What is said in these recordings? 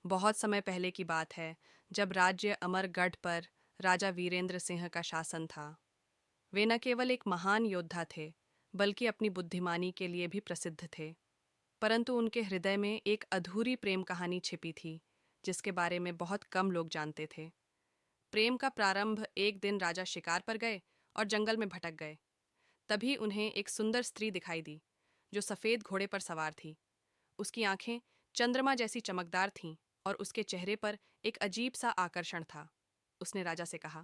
बहुत समय पहले की बात है, जब राज्य अमरगढ़ पर राजा वीरेंद्र सिंह का शासन था। वे न केवल एक महान योद्धा थे, बल्कि अपनी बुद्धिमानी के लिए भी प्रसिद्ध थे। परंतु उनके हृदय में एक अधूरी प्रेम कहानी छिपी थी, जिसके बारे में बहुत कम लोग जानते थे। प्रेम का प्रारंभ एक दिन राजा शिकार पर गए और जंगल में भटक गए। तभी उन्हें एक सुंदर स्त्री दिखाई दी, जो सफ़ेद घोड़े पर सवार थी। उसकी आंखें चंद्रमा जैसी चमकदार थीं और उसके चेहरे पर एक अजीब सा आकर्षण था। उसने राजा से कहा,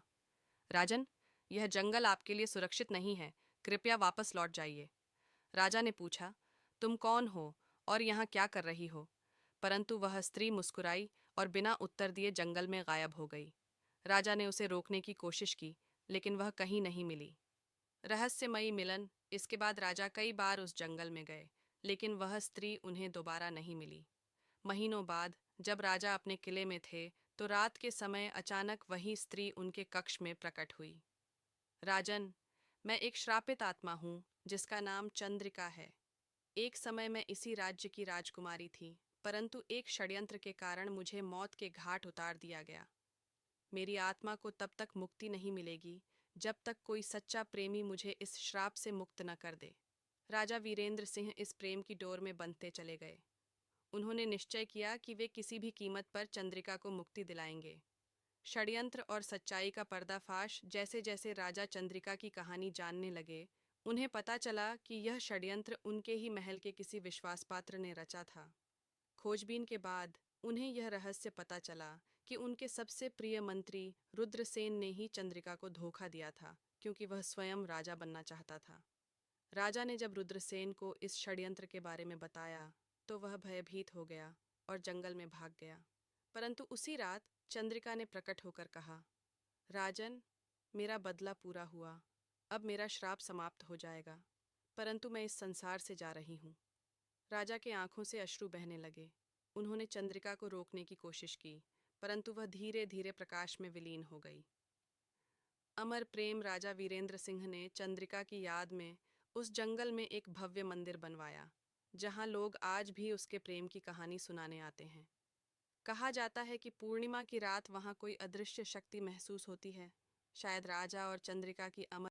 राजन, यह जंगल आपके लिए सुरक्षित नहीं है, कृपया वापस लौट जाइए। राजा ने पूछा, तुम कौन हो और यहाँ क्या कर रही हो? परंतु वह स्त्री मुस्कुराई और बिना उत्तर दिए जंगल में गायब हो गई। राजा ने उसे रोकने की कोशिश की, लेकिन वह कहीं नहीं मिली। रहस्यमयी मिलन। इसके बाद राजा कई बार उस जंगल में गए, लेकिन वह स्त्री उन्हें दोबारा नहीं मिली। महीनों बाद जब राजा अपने किले में थे, तो रात के समय अचानक वही स्त्री उनके कक्ष में प्रकट हुई। राजन, मैं एक श्रापित आत्मा हूँ, जिसका नाम चंद्रिका है। एक समय मैं इसी राज्य की राजकुमारी थी, परंतु एक षड्यंत्र के कारण मुझे मौत के घाट उतार दिया गया। मेरी आत्मा को तब तक मुक्ति नहीं मिलेगी, जब तक कोई सच्चा प्रेमी मुझे इस श्राप से मुक्त न कर दे। राजा वीरेंद्र सिंह इस प्रेम की डोर में बंधते चले गए। उन्होंने निश्चय किया कि वे किसी भी कीमत पर चंद्रिका को मुक्ति दिलाएंगे। षड्यंत्र और सच्चाई का पर्दाफाश। जैसे जैसे राजा चंद्रिका की कहानी जानने लगे, उन्हें पता चला कि यह षड्यंत्र उनके ही महल के किसी विश्वासपात्र ने रचा था। खोजबीन के बाद उन्हें यह रहस्य पता चला कि उनके सबसे प्रिय मंत्री रुद्रसेन ने ही चंद्रिका को धोखा दिया था, क्योंकि वह स्वयं राजा बनना चाहता था। राजा ने जब रुद्रसेन को इस षड्यंत्र के बारे में बताया, तो वह भयभीत हो गया और जंगल में भाग गया। परंतु उसी रात चंद्रिका ने प्रकट होकर कहा, राजन, मेरा बदला पूरा हुआ। अब मेरा श्राप समाप्त हो जाएगा, परंतु मैं इस संसार से जा रही हूँ। राजा के आंखों से अश्रु बहने लगे। उन्होंने चंद्रिका को रोकने की कोशिश की, परंतु वह धीरे धीरे प्रकाश में विलीन हो गई। अमर प्रेम। राजा वीरेंद्र सिंह ने चंद्रिका की याद में उस जंगल में एक भव्य मंदिर बनवाया, जहां लोग आज भी उसके प्रेम की कहानी सुनाने आते हैं। कहा जाता है कि पूर्णिमा की रात वहां कोई अदृश्य शक्ति महसूस होती है। शायद राजा और चंद्रिका की अमर